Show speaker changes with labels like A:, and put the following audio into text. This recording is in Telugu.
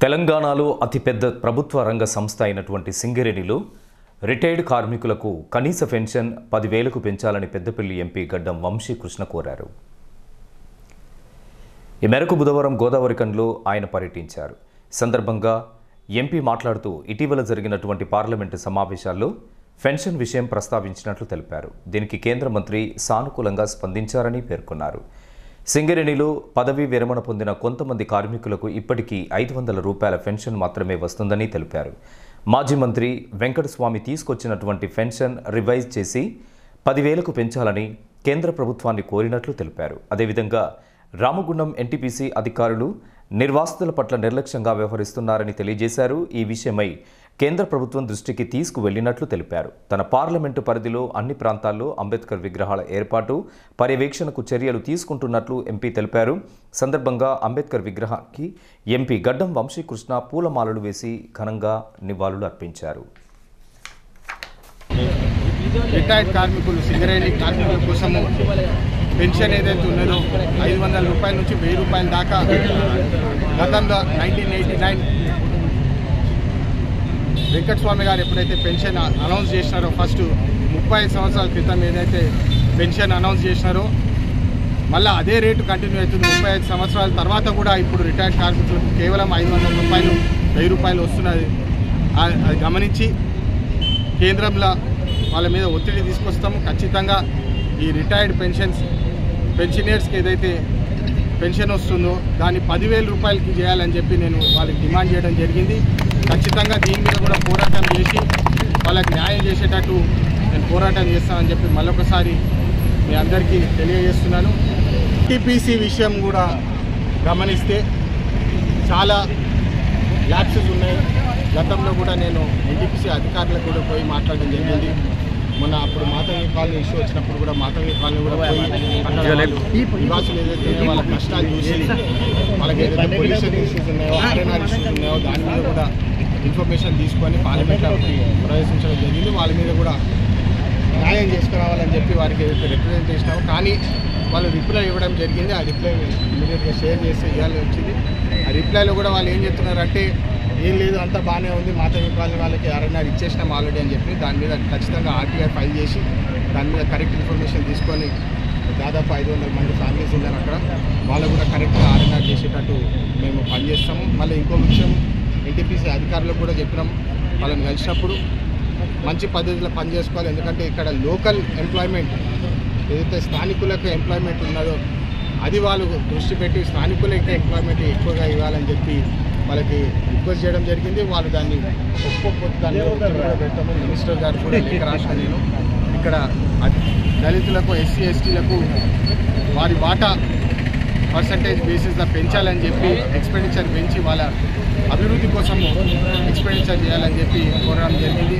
A: తెలంగాణలో అతిపెద్ద ప్రభుత్వ రంగ సంస్థ అయినటువంటి సింగరేణిలో రిటైర్డ్ కార్మికులకు కనీస పెన్షన్ 10,000కు పెంచాలని పెద్దపల్లి ఎంపీ గడ్డం వంశీకృష్ణ కోరారు. ఈ మేరకు బుధవారం గోదావరిఖండ్లో ఆయన పర్యటించారు. సందర్భంగా ఎంపీ మాట్లాడుతూ ఇటీవల జరిగినటువంటి పార్లమెంటు సమావేశాల్లో పెన్షన్ విషయం ప్రస్తావించినట్లు తెలిపారు. దీనికి కేంద్ర మంత్రి సానుకూలంగా స్పందించారని పేర్కొన్నారు. సింగరేణిలో పదవీ విరమణ పొందిన కొంతమంది కార్మికులకు ఇప్పటికీ 500 రూపాయల పెన్షన్ మాత్రమే వస్తుందని తెలిపారు. మాజీ మంత్రి వెంకటస్వామి తీసుకొచ్చినటువంటి పెన్షన్ రివైజ్ చేసి 10,000కు పెంచాలని కేంద్ర ప్రభుత్వాన్ని కోరినట్లు తెలిపారు. అదేవిధంగా రామగుండం ఎన్టీపీసీ అధికారులు నిర్వాసితుల పట్ల నిర్లక్ష్యంగా వ్యవహరిస్తున్నారని తెలియజేశారు. ఈ విషయమై కేంద్ర ప్రభుత్వం దృష్టికి తీసుకువెళ్లినట్లు తెలిపారు. తన పార్లమెంటు పరిధిలో అన్ని ప్రాంతాల్లో అంబేద్కర్ విగ్రహాల ఏర్పాటు, పర్యవేక్షణకు చర్యలు తీసుకుంటున్నట్లు ఎంపీ తెలిపారు. సందర్భంగా అంబేద్కర్ విగ్రహానికి ఎంపీ గడ్డం వంశీకృష్ణ పూలమాలలు వేసి ఘనంగా నివాళులు అర్పించారు.
B: రిటైర్డ్ కార్మికులు సింగరేణి కార్మికుల కోసము పెన్షన్ ఏదైతే ఉన్నదో 500 రూపాయల నుంచి 1000 రూపాయల దాకా గతంలో 1989 వెంకటస్వామి గారు ఎప్పుడైతే పెన్షన్ అనౌన్స్ చేసినారో, ఫస్ట్ 35 సంవత్సరాల క్రితం ఏదైతే పెన్షన్ అనౌన్స్ చేసినారో మళ్ళీ అదే రేటు కంటిన్యూ అవుతుంది. 35 సంవత్సరాల తర్వాత కూడా ఇప్పుడు రిటైర్డ్ కార్మికులకు కేవలం 500 రూపాయలు 1000 రూపాయలు వస్తున్నది. అది గమనించి కేంద్రంలో వాళ్ళ మీద ఒత్తిడి తీసుకొస్తాము. ఖచ్చితంగా ఈ రిటైర్డ్ పెన్షనర్స్కి ఏదైతే పెన్షన్ వస్తుందో దాన్ని 10,000 రూపాయలకి చేయాలని చెప్పి నేను వాళ్ళకి డిమాండ్ చేయడం జరిగింది. ఖచ్చితంగా దీని మీద కూడా పోరాటం చేసి వాళ్ళకి న్యాయం చేసేటట్టు నేను పోరాటం చేస్తానని చెప్పి మళ్ళొకసారి మీ అందరికీ తెలియజేస్తున్నాను. ఎన్టీపీసీ విషయం కూడా గమనిస్తే చాలా ల్యాప్సెస్ ఉన్నాయి. గతంలో కూడా నేను ఎన్టీపీసీ అధికారులకు కూడా పోయి మాట్లాడడం జరిగింది. మొన్న అప్పుడు మాతంగి కాలనీ ఇష్యూ వచ్చినప్పుడు కూడా మాతంగి కాలనీ కూడా పోయి నివాసులు ఏదైతే వాళ్ళ కష్టాలు చూసి వాళ్ళకి ఏదైతే పొల్యూషన్ ఇష్యూస్ ఉన్నాయో, ఆర్ఎన్ఆర్ ఇష్యూస్ ఉన్నాయో దాని మీద కూడా ఇన్ఫర్మేషన్ తీసుకొని పార్లమెంట్లో ప్రవేశించడం జరిగింది. వాళ్ళ మీద కూడా న్యాయం చేసుకురావాలని చెప్పి వారికి ఏదైతే రిప్రజెంట్ చేసినామో కానీ వాళ్ళు రిప్లై ఇవ్వడం జరిగింది. ఆ రిప్లై ఇమీడియట్గా షేర్ చేసి ఇవ్వాల్సి వచ్చింది. ఆ రిప్లైలో కూడా వాళ్ళు ఏం చెప్తున్నారంటే ఏం లేదు, అంతా బాగానే ఉంది, మాతంగి కాలనీ వాళ్ళకి ఆర్ఎన్ఆర్ ఇచ్చేసినాం ఆల్రెడీ అని చెప్పి దాని మీద ఖచ్చితంగా ఆర్టీఐ ఫైల్ చేసి దాని మీద కరెక్ట్ ఇన్ఫర్మేషన్ తీసుకొని దాదాపు 500 మంది ఫ్యామిలీస్ ఉన్నారు అక్కడ, వాళ్ళు కూడా కరెక్ట్గా ఆర్ఎన్ఆర్ చేసేటట్టు మేము పనిచేస్తాము. మళ్ళీ ఇంకో విషయం ఎన్టీపీసీ అధికారులకు కూడా చెప్పినాం, వాళ్ళని కలిసినప్పుడు మంచి పద్ధతిలో పనిచేసుకోవాలి. ఎందుకంటే ఇక్కడ లోకల్ ఎంప్లాయ్మెంట్ ఏదైతే స్థానికులకు ఎంప్లాయ్మెంట్ ఉన్నదో అది వాళ్ళు దృష్టి పెట్టి స్థానికులకి ఎంప్లాయ్మెంట్ ఎక్కువగా ఇవ్వాలని చెప్పి వాళ్ళకి రిక్వెస్ట్ చేయడం జరిగింది. వాళ్ళు దాన్ని ఒప్పుకోకపోతే దాన్ని పెట్టాము. మినిస్టర్ గారు కూడా లేఖ రాసిన నేను ఇక్కడ దళితులకు, ఎస్సీ ఎస్టీలకు వారి వాటా పర్సంటేజ్ బేసిస్లో పెంచాలని చెప్పి ఎక్స్పెండిచర్ పెంచి వాళ్ళ అభివృద్ధి కోసం ఎక్స్పెండిచర్ చేయాలని చెప్పి కోరడం జరిగింది.